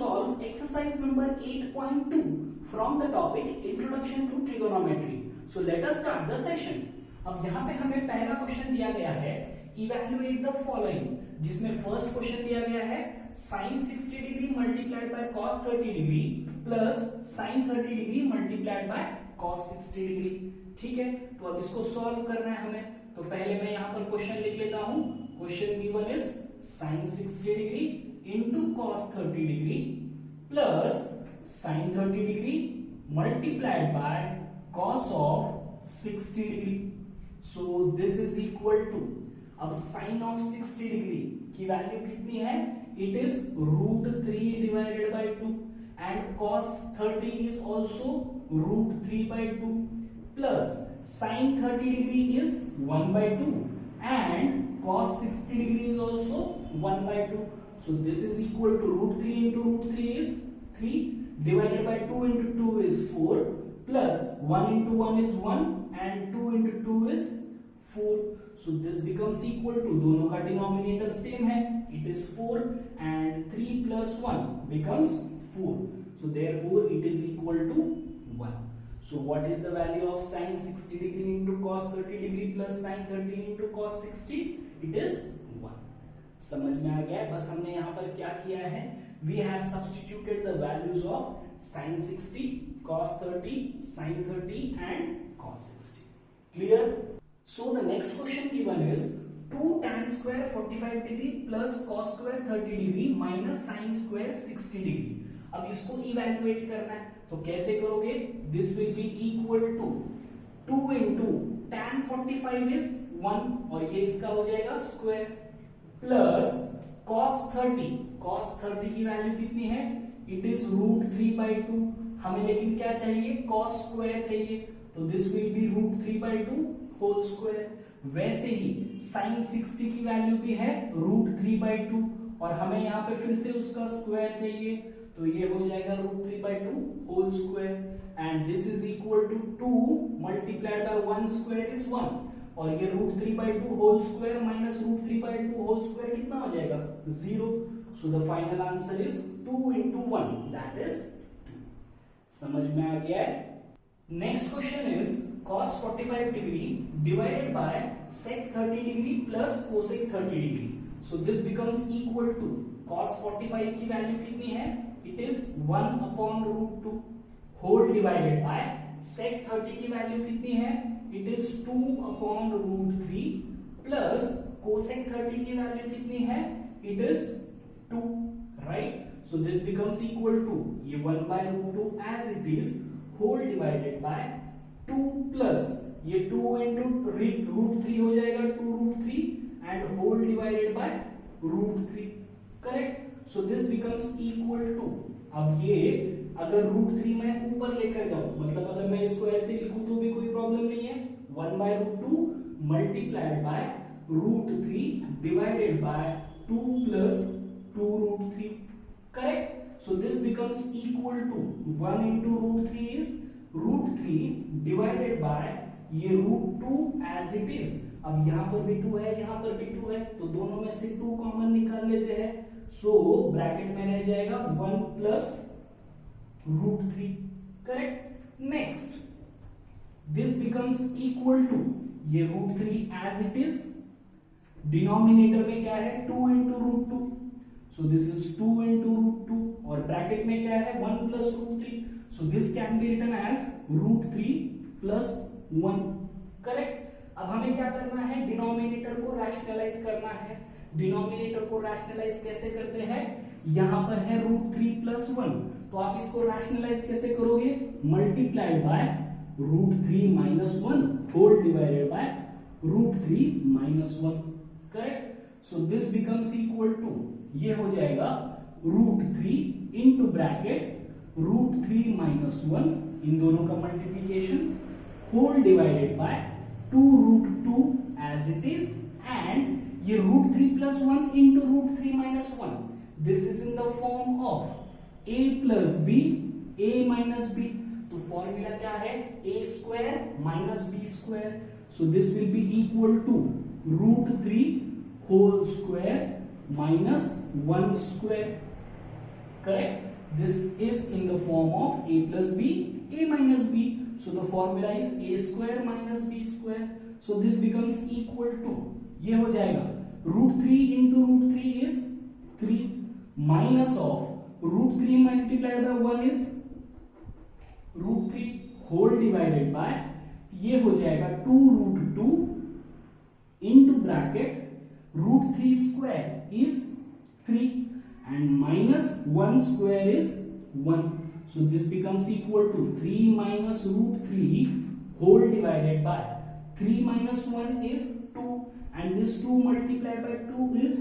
solve exercise number 8.2 from the topic Introduction to Trigonometry. So let us start the session. अब यहाँ पे हमें पहला क्वेश्चन दिया गया है इवैल्यूएट द फॉलोइंग, जिसमें फर्स्ट क्वेश्चन दिया गया है sin 60 degree multiplied by cos 30 degree plus sin 30 degree multiplied by cos 60 degree. ठीक है, तो अब इसको सॉल्व करना है हमें. तो पहले मैं यहाँ पर क्वेश्चन लिख लेता हूँ. Question given is sin 60 degree into cos 30 degree plus sin 30 degree multiplied by cos of 60 degree. So this is equal to, अब sin of 60 degree की वैल्यू कितनी है? It is √3 divided by 2 and cos 30 is also √3 by 2 plus sin 30 degree is 1 by 2 and cos 60 degree is also 1 by 2. So this is equal to √3 into √3 is 3 divided by 2 into 2 is 4 plus 1 into 1 is 1 and 2 into 2 is 4. So this becomes equal to, दोनों का denominator same है, it is 4 and 3 plus 1 becomes 4. So therefore it is equal to 1. So what is the value of sin 60 degree into cos 30 degree plus sin 30 into cos 60? It is 1. समझ में आ गया है. बस हमने यहाँ पर क्या किया है, we have substituted the values of sin 60, cos 30, sin 30 and cos 60. Clear? So the next question given is 2 tan square 45 degree plus cos square 30 degree minus sin square 60 degree. अब इसको इवैल्यूएट करना है, तो कैसे करोगे? This will be equal to 2 into tan 45 is 1 और ये इसका हो जाएगा स्क्वायर प्लस cos 30 की वैल्यू कितनी है? It is √3 by 2. हमें लेकिन क्या चाहिए? cos स्क्वायर चाहिए, तो this will be √3 by 2 whole square. वैसे ही sin 60 की वैल्यू भी है √3 by 2 और हमें यहाँ पे फिर से उसका स्क्वायर चाहिए, तो ये हो जाएगा √3 by 2 whole square and this is equal to 2 multiplied by 1 square is 1 और ये √3 by 2 whole square minus √3 by 2 whole square कितना हो जाएगा? 0. So the final answer is 2 into 1 that is 2. समझ में आ गया है. Next question is cos 45 degree divided by sec 30 degree plus cosec 30 degree. So this becomes equal to cos 45 की value कितनी है? It is 1 upon √2 whole divided by sec 30 की value कितनी है? It is 2 upon √3 plus cosec 30 की value कितनी है? It is 2, right? So this becomes equal to ये 1 by √2 as it is whole divided by 2 plus ये 2 into √3 हो जाएगा 2 √3 and whole divided by √3, correct? So this becomes equal to, अब ये अगर √3 मैं ऊपर लेकर जाऊं, मतलब अगर मैं इसको ऐसे लिखूं तो भी कोई प्रॉब्लम नहीं है. 1 by √2 multiplied by √3 divided by 2 plus 2 √3, correct? So this becomes equal to 1 into √3 is √3 divided by ये √2 as it is. अब यहाँ पर भी 2 है, यहाँ पर भी 2 है, तो दोनों में से 2 कॉमन निकाल लेते हैं. सो ब्रैकेट में रह जाएगा 1 plus √3, correct? Next, this becomes equal to ये √3 as it is, डिनोमिनेटर में क्या है? 2 into √2, so this is 2 into √2 और ब्रैकेट में क्या है? 1 plus √3, so this can be written as √3 plus 1, correct? अब हमें क्या करना है? डिनोमिनेटर को रैशनलाइज करना है. डिनोमिनेटर को रैशनलाइज कैसे करते हैं? यहाँ पर है √3 plus 1, तो आप इसको रैशनलाइज कैसे करोगे? Multiplied by √3 minus 1 whole divided by √3 minus 1, correct? So this becomes equal to, ये हो जाएगा √3 into bracket √3 minus 1, इन दोनों का multiplication whole divided by 2 √2 as it is and ये √3 plus 1 into √3 minus 1. This is in the form of a plus b, a minus b. तो formula क्या है? a square minus b square. So this will be equal to √3 whole square minus 1 square. Correct? this is in the form of a plus b, a minus b. So the formula is a square minus b square. So this becomes equal to, ये हो जाएगा √3 into √3 is 3 minus of √3 multiplied by 1 is √3 whole divided by, ये हो जाएगा 2√2 into bracket √3 square is 3 and minus 1 square is 1. So this becomes equal to 3 minus √3 whole divided by 3 minus 1 is 2 and this 2 multiplied by 2 is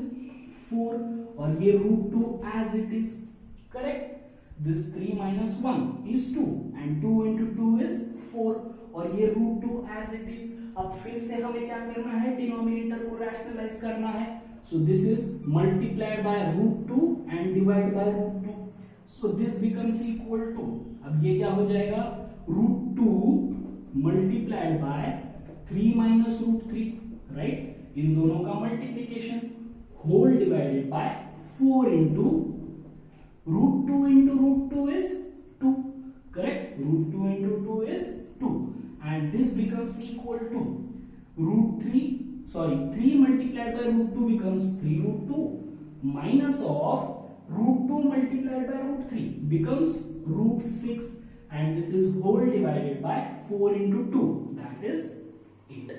4 और ये √2 as it is. Correct? This 3 minus 1 is 2 and 2 into 2 is 4 और ये √2 as it is. अब फिर से हमें क्या करना है, डिनोमिनेटर को रैशनलाइज करना है. So this is multiplied by √2 and divided by √2. So this becomes equal to, अब ये क्या हो जाएगा, √2 multiplied by 3 minus √3, right? इन दोनों का multiplication whole divided by 4 into √2 into √2 is 2, correct? √2 into 2 is 2 and this becomes equal to 3 multiplied by √2 becomes 3√2 minus of √2 multiplied by √3 becomes √6 and this is whole divided by 4 into 2, that is 8,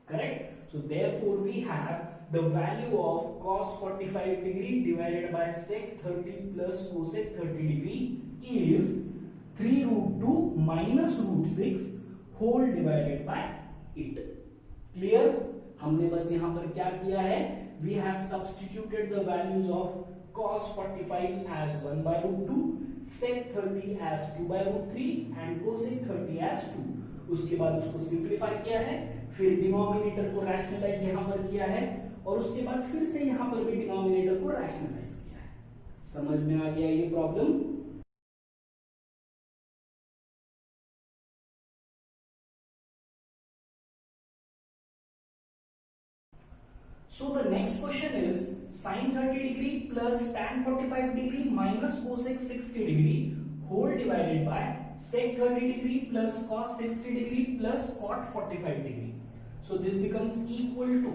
correct? So therefore we have the value of cos 45 degree divided by sec 30 plus cosec 30 degree is 3√2 minus √6 whole divided by 8. Clear? हमने बस यहाँ पर क्या किया है, we have substituted the values of cos 45 as 1 by √2, sec 30 as 2 by √3 and cosec 30 as 2. उसके बाद उसको सिंप्लीफाई किया है, फिर डिनोमिनेटर को रैशनलाइज यहाँ पर किया है और उसके बाद फिर से यहाँ पर भी डिनोमिनेटर को रैशनलाइज किया है. समझ में आ गया ये problem? So the next question is sin 30 degree plus tan 45 degree minus cosec 60 degree whole divided by sec 30 degree plus cos 60 degree plus cot 45 degree. So this becomes equal to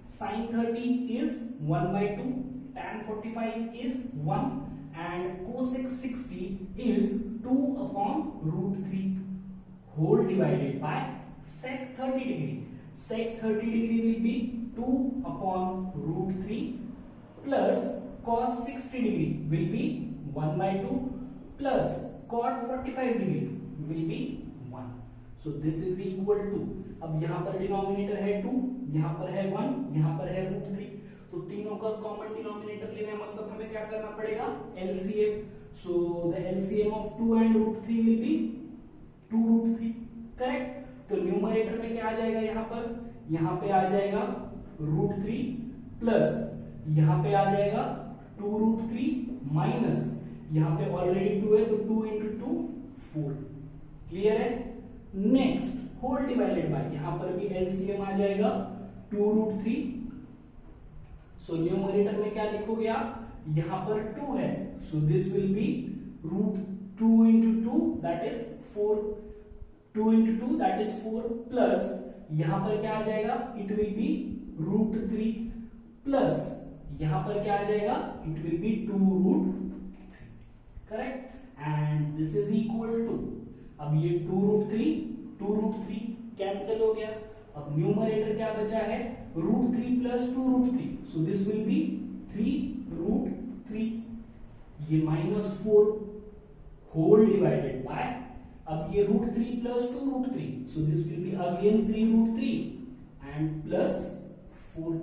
sin 30 is 1 by 2, tan 45 is 1 and cosec 60 is 2 upon √3 whole divided by sec 30 degree. Sec 30 degree will be 2 upon √3 plus cos 60 degree will be 1 by 2 plus cot 45 degree will be 1. So this is equal to, अब यहाँ पर denominator है 2, यहाँ पर है 1, यहाँ पर है √3, तो तीनों का कॉमन डिनोमिनेटर लेना मतलब हमें क्या करना पड़ेगा, LCM. So the LCM of 2 and √3 will be 2√3, correct? तो न्यूमरेटर में क्या आ जाएगा, यहाँ पे आ जाएगा √3 प्लस यहाँ पे आ जाएगा 2√3 माइनस यहाँ पे ऑलरेडी 2 है तो 2 into 2 4. क्लियर है? नेक्स्ट होल डिवाइडेड बाय, यहाँ पर भी एलसीएम आ जाएगा 2√3. सो न्यूमरेटर में क्या लिखोगे आप, यहाँ पर 2 है, सो this will B √2 into 2 that is 4. 2 into 2 that is 4 plus यहाँ पर क्या आ जाएगा, इट विल बी √3 प्लस यहाँ पर क्या आ जाएगा, it will be 2√3. Correct? And this is equal to, अब ये 2√3 कैंसिल हो गया. अब न्यूमरेटर क्या बचा है, √3 plus 2√3, so this will B 3√3. ये -4 होल डिवाइडेड बाय, अब ये √3 plus 2√3, so this will be again 3√3 and plus 4.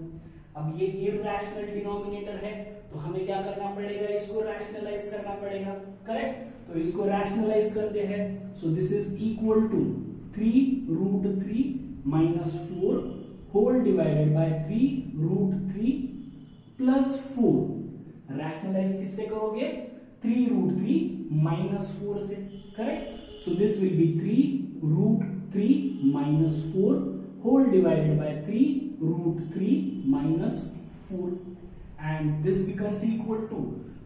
अब ये इरैशनल डिनोमिनेटर है तो हमें क्या करना पड़ेगा, इसको रैशनलाइज करना पड़ेगा. करेक्ट? तो इसको रैशनलाइज करते हैं. So this is equal to 3√3 minus 4 whole divided by 3√3 plus 4. Rationalise किससे करोगे, 3√3 माइनस 4 से. Correct? So this will be 3√3 minus 4 whole divided by 3√3 minus 4 and this becomes equal to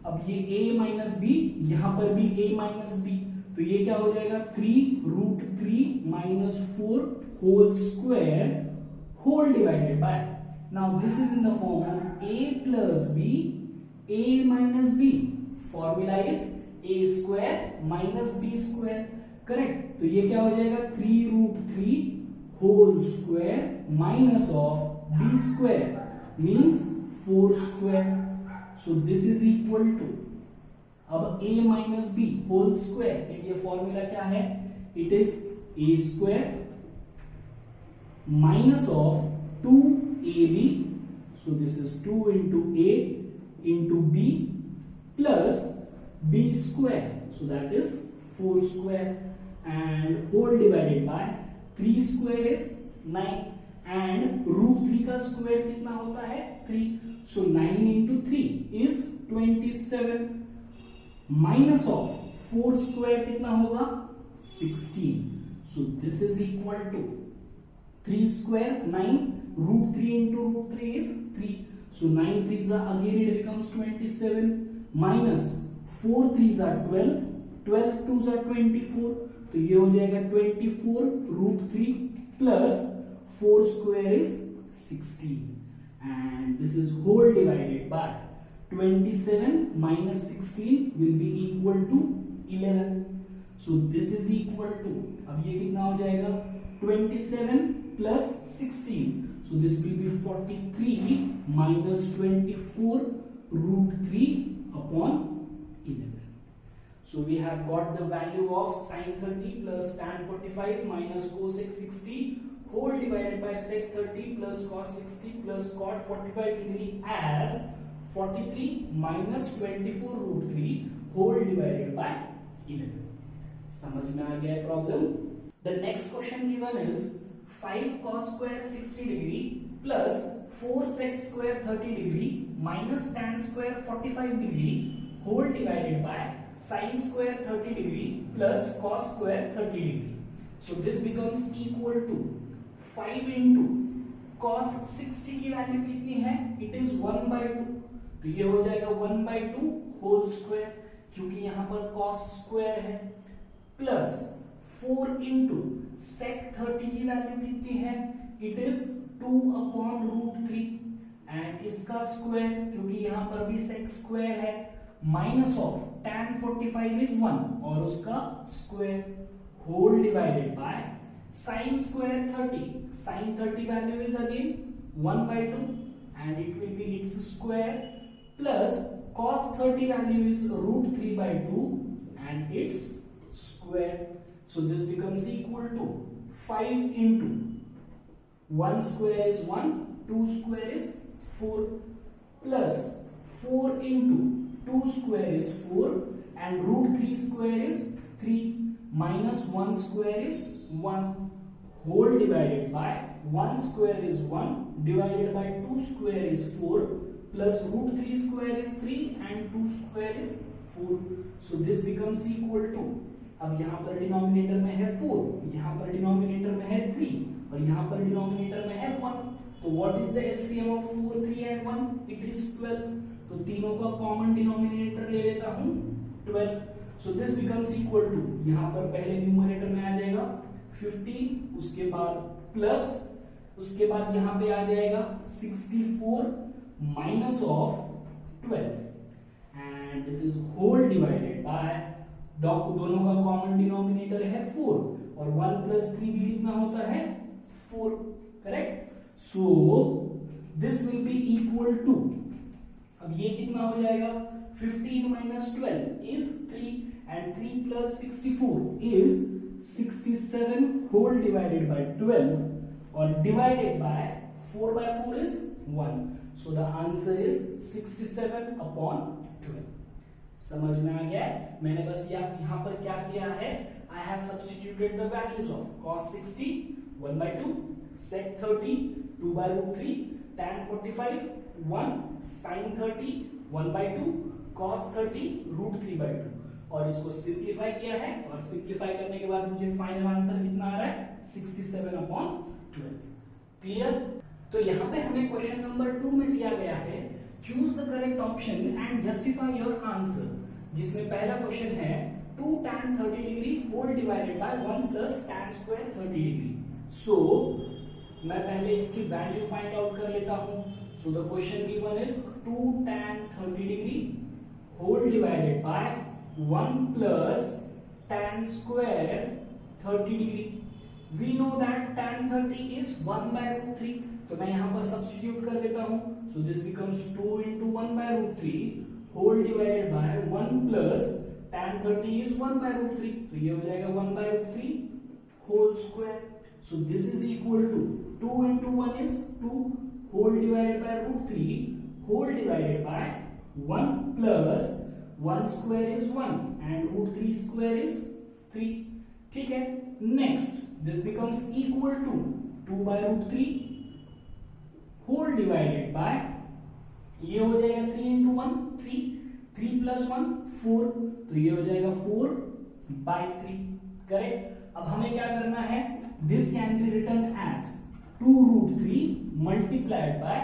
अब ये a माइनस बी, यहां पर भी a माइनस बी, तो ये क्या हो जाएगा 3√3 minus 4 whole square whole divided by, now this is in the form of a plus B a minus B, formula is a square minus B square, correct. तो ये क्या हो जाएगा 3√3 whole square minus of b square means 4 square, so this is equal to, अब a minus B whole square के लिए formula क्या है, it is a square minus of 2ab, so this is 2 into a into b plus b square, so that is 4 square and whole divided by 3 square is 9 and √3 का square कितना होता है 3, so 9 into 3 is 27 minus of 4 square कितना होगा 16, so this is equal to 3 square 9, √3 into √3 is 3, so 9 3s are again it becomes 27 minus 4 3s are 12, 12 2s are 24, तो ये हो जाएगा 24 √3 plus 4 square is 16 and this is whole divided by 27 minus 16 will be equal to 11, so this is equal to, अब ये कितना हो जाएगा 27 plus 16, so this will be 43 minus 24 √3 upon 11. So we have got the value of sin 30 plus tan 45 minus cosec 60 whole divided by sec 30 plus cos 60 plus cot 45 degree as 43 minus 24 √3 whole divided by 11. समझ में आ गया है problem. The next question given is 5 cos square 60 degree plus 4 sec square 30 degree minus tan square 45 degree whole divided by sin square 30 degree plus cos square 30 degree. So this becomes equal to 5 into cos 60 की value कितनी है, it is 1/2, तो ये हो जाएगा 1/2 whole square क्योंकि यहाँ पर cos स्क्वायर है, प्लस 4 into sec 30 की वैल्यू कितनी है, it is 2/√3 एंड इसका स्क्वायर क्योंकि यहाँ पर भी sec स्क्वायर है, माइनस ऑफ tan 45 is 1 और उसका स्क्वायर whole divided by sin square 30, sin 30 value is again 1/2 and it will be its square plus cos 30 value is √3/2 and its square, so this becomes equal to 5 into 1 square is 1, 2 square is 4 plus 4 into 2 square is 4 and √3 square is 3 minus 1 square is 1 whole divided by 1 square is 1 divided by 2 square is 4 plus √3 square is 3 and 2 square is 4, so this becomes equal to, अब यहाँ पर denominator में है 4, यहाँ पर denominator में है 3 और यहाँ पर डिनोमिनेटर में है 1, तो what is the LCM of 4 3 and 1, it is 12, तो तीनों का कॉमन डिनोमिनेटर ले लेता हूं 12, so this becomes equal to, यहां पर पहले न्यूमरेटर में आ जाएगा 15, उसके बाद प्लस, उसके बाद यहां पे आ जाएगा 64 minus of 12 and this is whole divided by, दोनों का कॉमन डिनोमिनेटर है 4 और 1 प्लस 3 भी कितना होता है 4, correct, so this will be equal to, अब ये कितना हो जाएगा 15 minus 12 is 3 and 3 plus 64 is 67 whole divided by 12 or divided by 4/4 is 1, so the answer is 67/12. समझ में आ गया है, मैंने बस यहाँ पर क्या किया है, I have substituted the values of cos 60 1/2, sec 30 2/√3, tan 45 1, sin 30 1/2, cos 30 √3/2 और इसको सिंप्लीफाई किया है और सिंप्लीफाई करने के बाद मुझे फाइनल आंसर कितना आ रहा है 67/12, क्लियर। तो यहाँ पे हमें क्वेश्चन नंबर 2 में दिया गया है choose the correct option and justify your answer, जिसमें पहला क्वेश्चन है 2 tan 30 degree whole divided by 1 plus tan square 30 degree. So मैं पहले इसकी वैल्यू फाइंड आउट कर लेता हूं। So the question given is 2 tan 30 degree whole divided by 1 plus tan square 30 degree. We know that tan 30 is 1 by root 3, तो मैं यहां पर सब्स्टिट्यूट कर देता हूं। So this becomes 2 into 1 by root 3 whole divided by 1 plus tan 30 is 1 by root 3, तो ये हो जाएगा 1 by root 3 whole square. So this is equal to 2 into 1 is 2 whole divided by root 3 whole divided by 1 plus 1 square is 1 and root 3 square is 3. ठीक है, next this becomes equal to 2 by root 3 whole divided by, ये हो जाएगा 3 into 1 3, 3 plus 1 4, तो ये हो जाएगा 4 by 3। Correct. अब हमें क्या करना है, this can be written as 2 root 3 multiplied by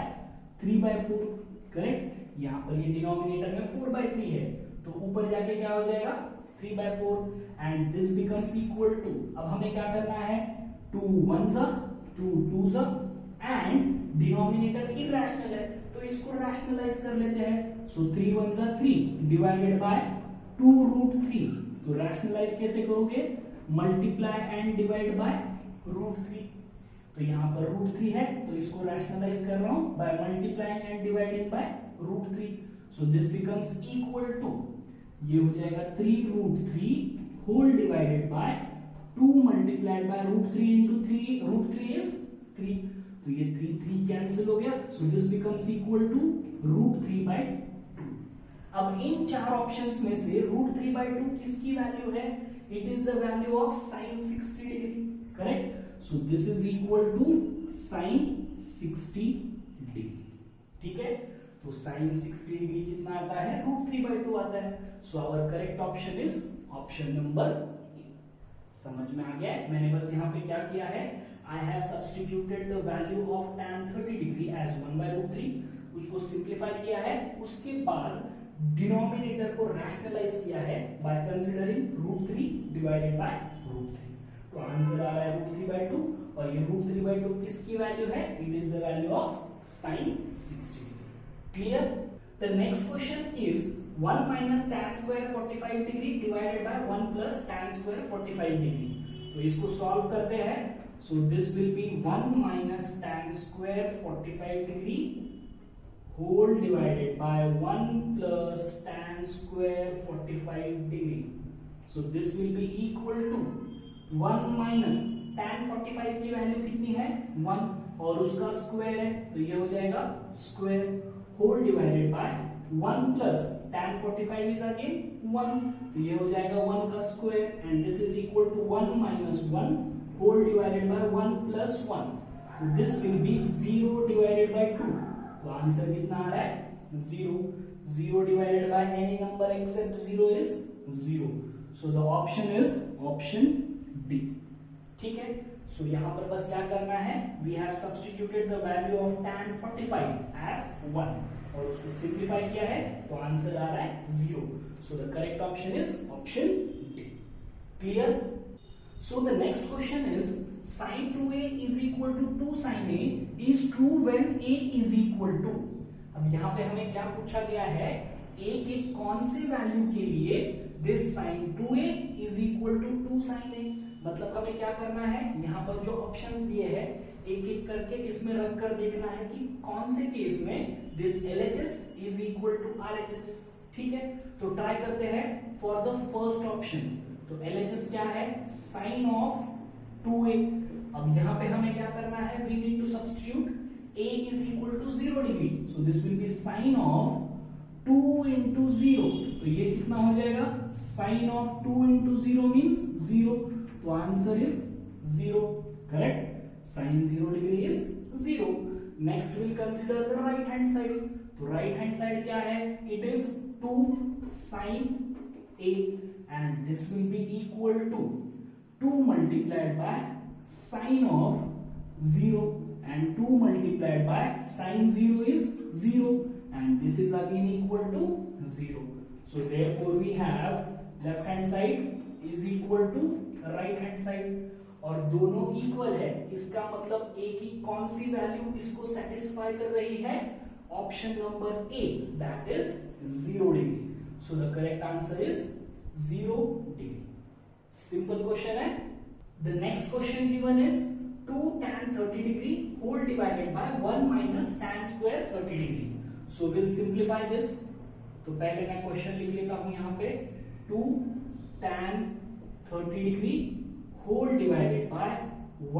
3 by 4। Correct, यहां पर ये डिनोमिनेटर में 4 by 3 है, तो ऊपर जाके क्या हो जाएगा 3 by 4 and this becomes equal to, अब हमें क्या करना है 2 1s 2 2s and denominator irrational है, तो इसको रैशनलाइज कर लेते हैं। सो 3 1s 3 डिवाइडेड बाय 2 root 3, तो रैशनलाइज कैसे करोगे, multiply and divide by root 3, तो यहां पर root 3 है, तो इसको रैशनलाइज कर रहा हूं by multiplying and dividing by root 3। So this becomes equal to, ये हो जाएगा 3 root 3 whole divided by 2 multiplied by root 3 into 3, root 3 is 3, तो ये 3 कैंसिल हो गया। So this becomes equal to root 3 by 2। अब इन चार ऑप्शंस में से root 3 by 2 किसकी वैल्यू है, it is the value of sin 60 degree. Correct, so this is equal to sin 60 degree. ठीक है, तो sin 60 डिग्री कितना आता है, root 3 by 2 आता है। So our correct option is option number A. समझ में आ गया है, मैंने बस यहाँ पे क्या किया है, I have substituted the value of tan 30 degree as 1 by root 3, उसको सिंप्लीफाई किया है, उसके बाद डिनोमिनेटर को रैशनलाइज किया है by considering root 3 divided by root 3, तो आंसर आ रहा है root 3 by 2, और ये root 3 by 2 किसकी वैल्यू है, it is the value of sin 60 degree. Clear. The next question is 1 minus tan square 45 degree divided by 1 plus tan square 45 degree, तो इसको solve करते हैं। So this will be 1 minus tan square 45 degree whole divided by 1 plus tan square 45 degree. So this will be equal to 1 minus tan 45 की value कितनी है 1 और उसका square है, तो ये हो जाएगा square whole divided by 1 plus tan 45 is again 1, तो ये हो जाएगा 1 का square and this is equal to 1 minus 1 whole divided by 1 plus 1, so this will be 0 divided by 2, तो आंसर कितना आ रहा है 0, 0 divided by any number except 0 is 0, so the option is option D। ठीक है, सो यहाँ पर बस क्या करना है, we have substituted the value of tan 45 as 1 और उसको सिंप्लीफाई किया है, तो आंसर आ रहा है 0, so the correct option is option D। Clear? So the next question is sin 2a is equal to 2 sin a is true when a is equal to। अब यहाँ पे हमें क्या पूछा गया है, a के कौन से वैल्यू के लिए this sin 2a is equal to 2 sin a, मतलब हमें क्या करना है, यहाँ पर जो ऑप्शंस दिए हैं एक एक करके इसमें रख कर देखना है कि कौन से केस में this LHS is equal to RHS। ठीक है, तो ट्राई करते हैं फॉर द फर्स्ट ऑप्शन, तो LHS क्या है, साइन ऑफ 2a। अब यहाँ पे हमें क्या करना है, we need to substitute a is equal to 0 degree, so this will be sin of 2 into 0, तो ये कितना हो जाएगा, sin of 2 into 0 means 0, तो answer is 0। Correct, sin 0 degree is 0। Next will consider the right hand side, तो right hand side क्या है, it is 2 sin a and this will be equal to 2 multiplied by sine of 0 and 2 multiplied by sine 0 is 0 and this is again equal to 0. So therefore we have left hand side is equal to right hand side, और दोनों equal है, इसका मतलब ए की कौन सी value इसको satisfy कर रही है? Option number A, that is 0 degree. So the correct answer is 0 degree. Simple question है. The next question given is 2 tan 30 degree whole divided by 1 minus tan square 30 degree. So we'll simplify this. तो पहले मैं question लिख लेता हूं यहाँ पे 2 tan 30 degree whole divided by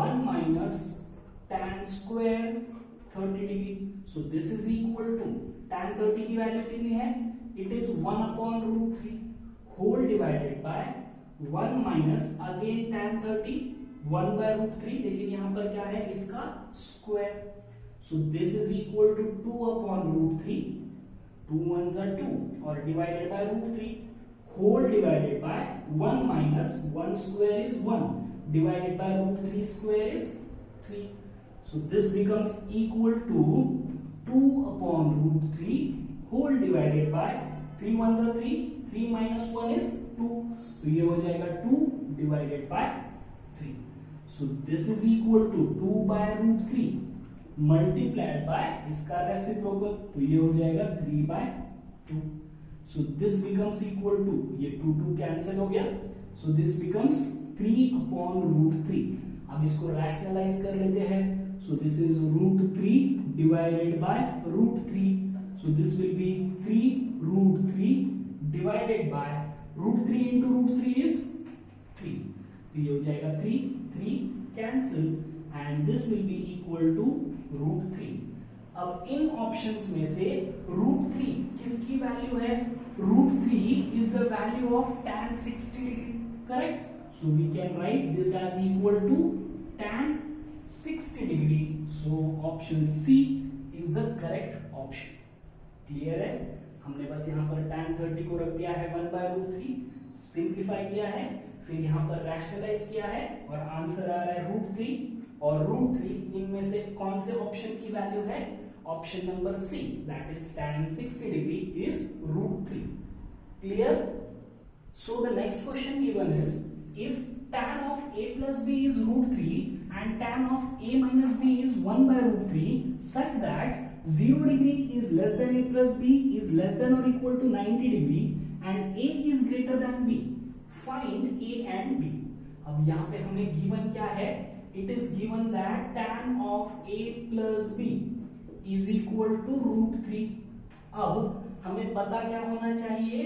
1 minus tan square 30 degree. So this is equal to tan 30 की value कितनी है? It is 1 upon root 3 whole divided by 1 minus again tan 30 1 by root 3, लेकिन यहाँ पर क्या है इसका square. So this is equal to 2 upon root 3, 2 ones are 2, और divided by root 3 whole divided by 1 minus 1 square is 1 divided by root 3 square is 3. So this becomes equal to 2 upon root 3 whole divided by 3 ones are 3, 3 minus 1 is 2, तो ये हो जाएगा 2 divided by 3. So this is equal to 2 by root 3 multiplied by इसका reciprocal, तो ये हो जाएगा 3 by 2. So this becomes equal to, ये 2 कैंसिल हो गया, so this becomes 3 upon root 3. अब इसको रैशनलाइज कर लेते हैं. So this is root 3 divided by root 3. So this will be 3 root 3 divided by root 3 into root 3 is 3. तो ये हो जाएगा 3 cancel and this will be equal to root 3. अब इन ऑप्शंस में से root 3 किसकी वैल्यू है? root 3 is the value of tan 60 degree, correct? So we can write this as equal to tan 60 degree. So option C is the correct option. Clear है? हमने बस यहाँ पर tan 30 को रख दिया है 1 by root 3, सिंप्लीफाई किया है, फिर यहाँ पर रैशनलाइज किया है और आंसर आ रहा है रूट 3 और रूट 3 इनमें से कौन से ऑप्शन की वैल्यू है? Option number C, that is tan 60 degree is root 3. Clear? So the next question given is if tan of a plus b is root 3 and tan of a minus b is 1 by root 3 such that 0 degree is less than a plus b is less than or equal to 90 degree and a is greater than b. Find a and b. अब यहाँ पे हमें given क्या है? It is given that tan of a plus b is equal to root 3. अब हमें पता क्या होना चाहिए?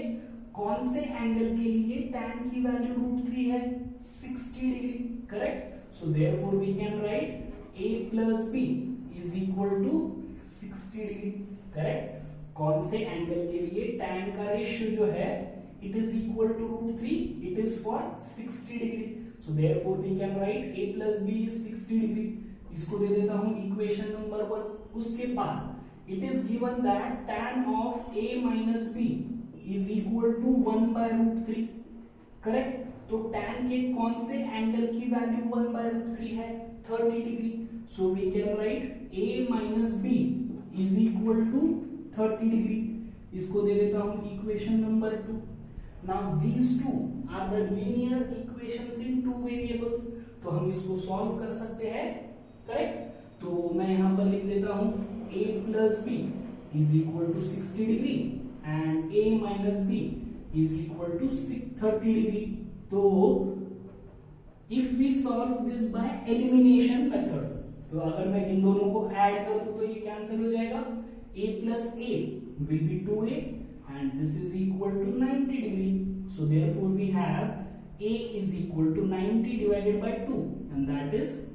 कौन से एंगल के लिए tan की वैल्यू रूट 3 है? 60 degree, correct? So therefore we can write a plus b is equal to 60 degree, correct? कौन से एंगल के लिए tan का रेशियो जो है it is equal to root 3, it is for 60 degree. So therefore we can write a plus b is 60 degree. इसको दे देता हूँ इक्वेशन नंबर 1. उसके बाद it is given that tan of a minus b is equal to 1 by root 3, correct? तो tan के कौन से angle की वैल्यू 1 by root 3 है? 30 degree. So we can write a minus b is equal to 30 degree. इसको दे देता हूँ equation number 2. Now these two are the linear equations in two variables. तो हम इसको सॉल्व कर सकते हैं, करेक्ट? तो मैं यहाँ पर लिख देता हूँ a plus b is equal to 60 degree and a minus b is equal to 30 degree. तो if we solve this by elimination method, तो अगर मैं इन दोनों को ऐड कर दूं तो ये कैंसिल हो जाएगा. a plus a will be 2a and this is equal to 90 degree. So therefore we have a is equal to 90 divided by 2 and that is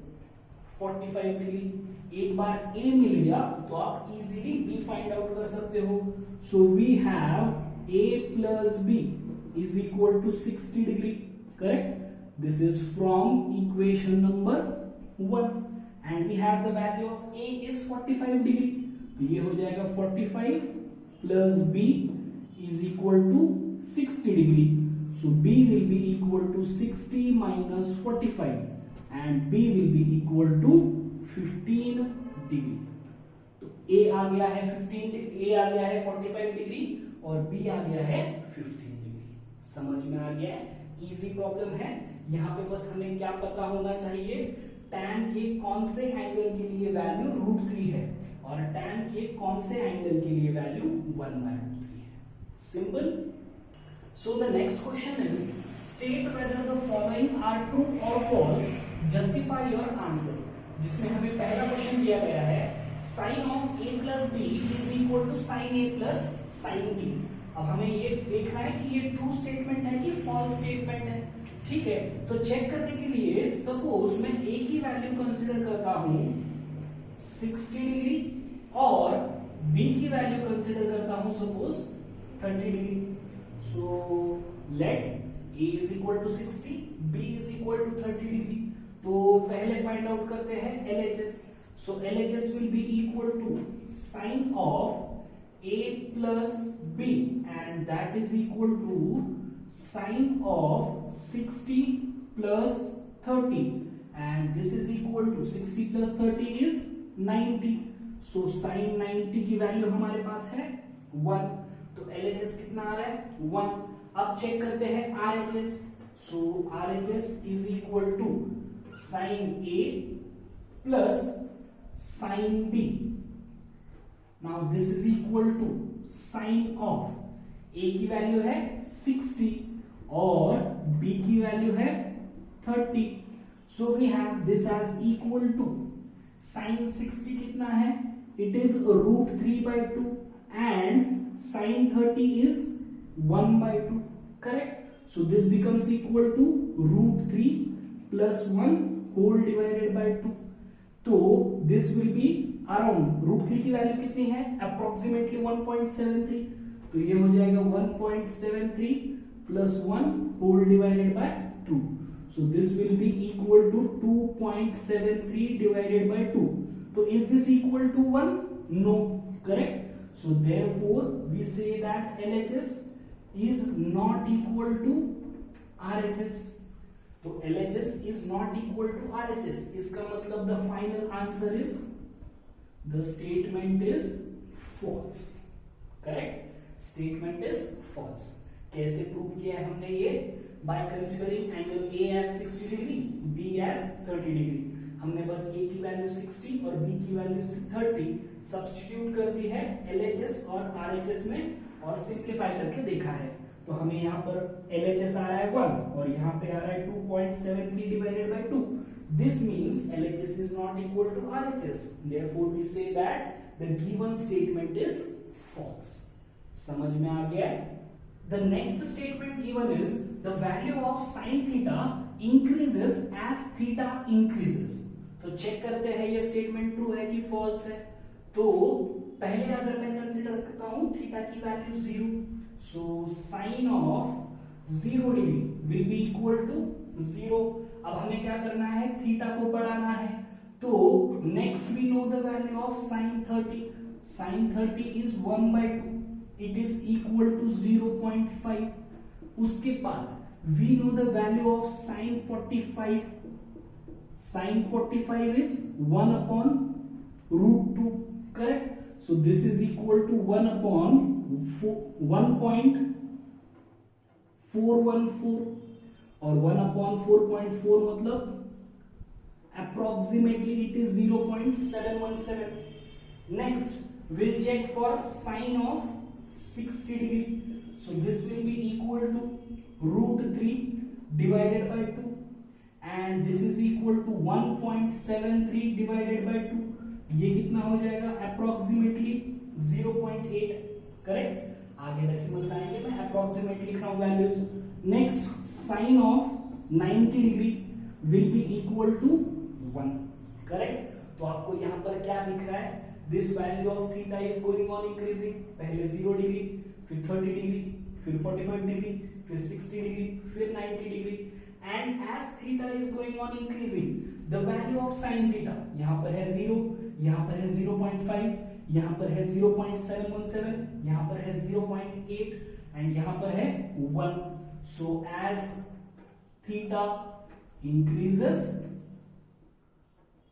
45 degree. एक बार a मिल गया तो आप easily b find out कर सकते हो. So we have a plus b is equal to 60 degree, correct? This is from equation number 1 and we have the value of a is 45 degree. तो ये हो जाएगा 45 plus b is equal to 60 degree. So b will be equal to 60 minus 45 and b will be equal to 15 degree. तो ए आ गया है 45 degree और B आ गया है 15 डिग्री। समझ में आ गया है, इजी प्रॉब्लम है। यहाँ पे बस हमें क्या पता होना चाहिए, tan के कौन से एंगल के लिए वैल्यू √3 है और tan के कौन से एंगल के लिए वैल्यू 1/√3 है। Simple. So the next question is state whether the following are true और फॉल्स, जस्टिफाई योर आंसर। जिसमें हमें पहला क्वेश्चन दिया गया है sin ऑफ a plus B is equal to sin a plus sin b। अब हमें ये देखना है कि ये ट्रू स्टेटमेंट है कि फॉल्स स्टेटमेंट है। ठीक है, तो चेक करने के लिए सपोज मैं a की वैल्यू कंसीडर करता हूं 60 डिग्री और b की वैल्यू कंसीडर करता हूं suppose 30 degree. So let a is equal to 60, b is equal to 30 degree. तो पहले फाइंड आउट करते हैं LHS। So LHS will be equal to sine of a plus b and that is equal to sine of 60 plus 30 and this is equal to 60 plus 30 is 90। so sin 90 की value हमारे पास है 1। तो LHS कितना आ रहा है 1। अब check करते हैं RHS। so RHS is equal to sin A plus sin B। Now this is equal to sin of A की वैल्यू है 60 और B की वैल्यू है 30। So we have this as equal to sin 60 कितना है, it is √3/2 and sin 30 is 1/2, correct? So this becomes equal to √3 plus 1 whole divided by 2। तो this will be around √3 की value कितनी है, अप्रोक्सीमेटली 1.73। तो ये हो जाएगा 1.73 plus 1 whole divided by 2। So this will be equal to 2.73 divided by 2। तो is this equal to 1? No, correct. So therefore we say that LHS is not equal to RHS। तो LHS is not equal to RHS। इसका मतलब the final answer is the statement is false, correct? statement is false। कैसे prove किया है हमने ये, by considering angle A as 60 degree, B as 30 degree। हमने बस A की वैल्यू 60 और B की वैल्यू 30 सब्स्टिट्यूट कर दी है LHS और RHS में और सिंप्लीफाई करके देखा है। तो हमें यहाँ पर LHS आ रहा है 1 और यहाँ पे आ रहा है 2.73 divided by 2। This means LHS is not equal to RHS. Therefore, we say that the given statement is false. समझ में आ गया? The next statement given is the value of sin theta increases as theta increases। तो check करते हैं ये statement true है कि फॉल्स है। तो पहले अगर मैं कंसीडर करता हूं थीटा की value 0, so sin of 0 degree will be equal to 0। अब हमें क्या करना है, थीटा को बढ़ाना है। तो next we know the value of sin 30। sin 30 is 1/2, it is equal to 0.5। उसके बाद we know the value of sin 45। sin 45 is 1/√2, correct? So this is equal to 1/1.414 और 1/4.4 मतलब approximately it is 0.717। next we'll check for sin of 60 degree। so this will be equal to √3 divided by 2 and this is equal to 1.73 divided by 2। ये कितना हो जाएगा, approximately 0.8, correct? आगे decimals आएंगे, मैं approximately लिख रहा हूं values. Next sin of 90 degree will be equal to 1, correct? तो आपको यहां पर क्या दिख रहा है, this value of theta is going on increasing. पहले 0 डिग्री, फिर 30 डिग्री, फिर 45 डिग्री, फिर 60 डिग्री, फिर 90 degree. And as theta is going on increasing the value of sin theta, यहां पर है 0, यहां पर है 0.5, यहां पर है 0.717, यहां पर है 0.8 एंड यहां पर है 1। So as theta increases,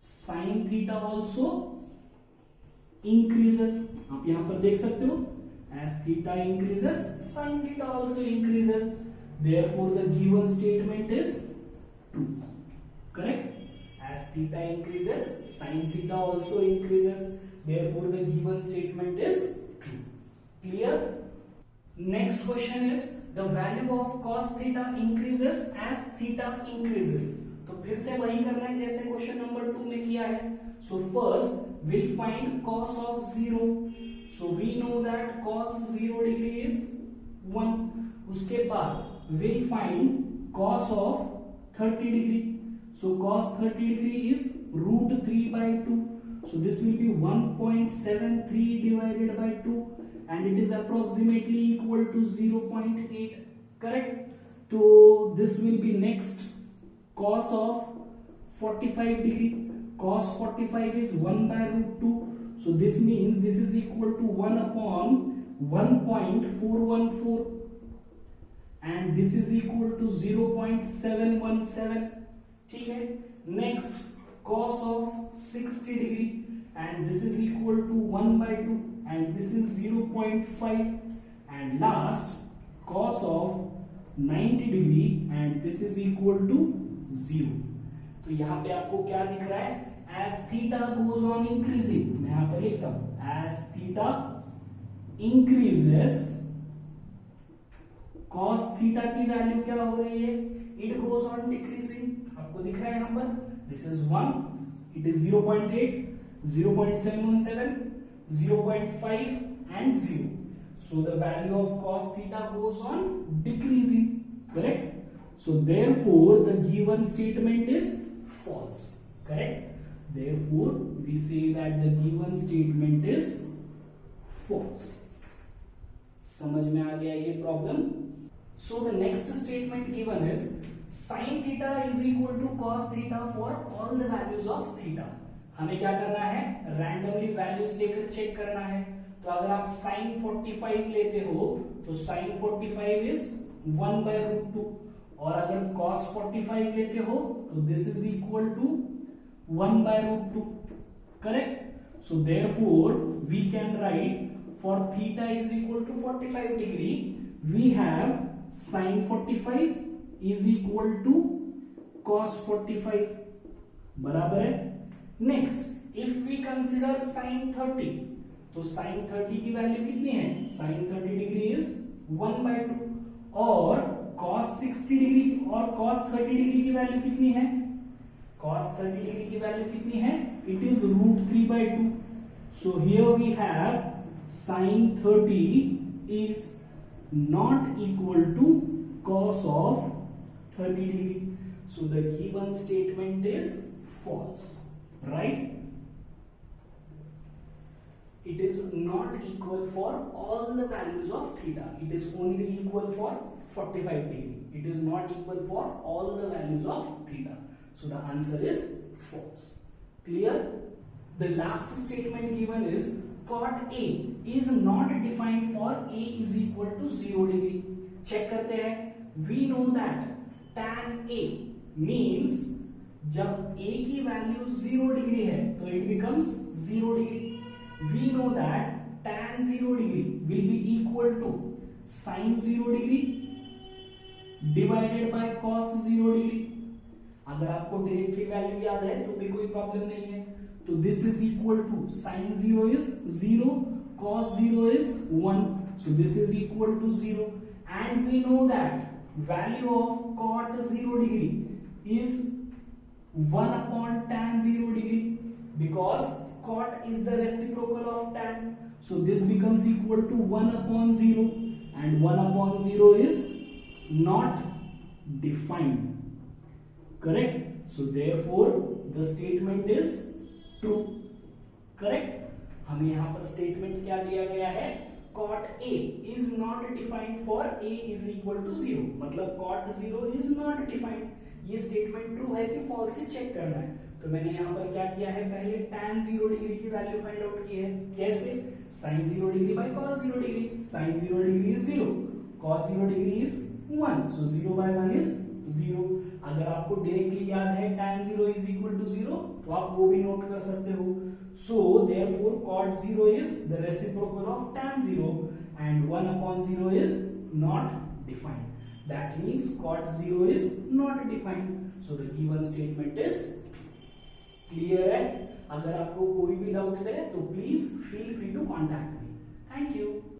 sin theta also increases, आप यहां पर देख सकते हो, as theta increases sin theta also increases, therefore the given statement is true. Correct? As theta increases sin theta also increases, therefore the given statement is true. Clear? Next question is the value of cos theta increases as theta increases. तो फिर से वही करना है जैसे question number 2 में किया है. So first we'll find cos of 0. So we know that cos 0 degree is 1. उसके बाद we'll find cos of 30 degree. So cos 30 degree is root 3 by 2. So this will be 1.73 divided by 2 and it is approximately equal to 0.8. Correct? So this will be next cos of 45 degree. Cos 45 is 1 by root 2. So this means this is equal to 1 upon 1.414 and this is equal to 0.717. ठीक है. Next cos of 60 degree and this is equal to 1 by 2 and this is 0.5 and last cos of 90 degree and this is equal to 0. तो यहाँ पे आपको क्या दिख रहा है? As theta goes on increasing, मैं यहाँ पे लिखता हूं as theta increases, cos theta की वैल्यू क्या हो रही है? It goes on decreasing. आपको दिख रहा है यहाँ पर? This is 1, it is 0.8, 0.717, 0.5 and 0. So the value of cos theta goes on decreasing. Correct? So therefore the given statement is false. Correct? Therefore we say that the given statement is false. समझ में आ गया ये problem? So the next statement given is sin theta is equal to cos theta for all the values of theta. हमें क्या करना है? Randomly values लेकर चेक करना है. तो अगर आप sin 45 लेते हो तो sin 45 is 1 by root 2 और अगर cos 45 लेते हो तो this is equal to 1 by root 2. Correct? So therefore we can write for theta is equal to 45 degree, we have sin 45 is equal to cos 45. बराबर है. Next, if we consider sin 30, तो sin 30 की value कितनी है? sin 30 degree is 1 by 2 और cos 60 degree और cos 30 degree की value कितनी है? cos 30 डिग्री की वैल्यू कितनी है? It is root 3 by 2. So here we have sin 30 is not equal to cos of 30 degree. So the given statement is false. Right? It is not equal for all the values of theta. It is only equal for 45 degree. It is not equal for all the values of theta. So the answer is false. Clear? The last statement given is cot A is not defined for A is equal to 0 degree. Check करते हैं. We know that tan A means जब A की value 0 degree है तो it becomes 0 degree. We know that tan 0 degree will be equal to sin 0 degree divided by cos 0 degree. अगर आपको directly value याद है तो भी कोई प्रॉब्लम नहीं है. तो this is equal to sin 0 is 0, cos 0 is 1. So this is equal to 0. And we know that value of cot 0 degree is 1 upon tan 0 degree because cot is the reciprocal of tan. So this becomes equal to 1 upon 0 and 1 upon 0 is not defined. Correct? So therefore the statement is true. Correct? हमें यहाँ पर statement क्या दिया गया है? Cot A is not defined for A is equal to 0. मतलब cot 0 is not defined. ये statement true है कि false है चेक करना है. तो मैंने यहाँ पर क्या किया है? पहले tan 0 डिग्री की वैल्यू फाइंड आउट की है. कैसे? sin 0 degree by cos 0 degree. sin 0 degree is 0, cos 0 degree is 1. So 0 by 1 is 0। अगर आपको डायरेक्टली याद है tan 0 इज इक्वल टू 0 तो आप वो भी नोट कर सकते हो। So therefore cot 0 is the reciprocal of tan 0 and 1 upon 0 is not defined. That means cot 0 is not defined. So the given statement is clear है। अगर आपको कोई भी डाउट्स है तो please feel free to contact me. Thank you.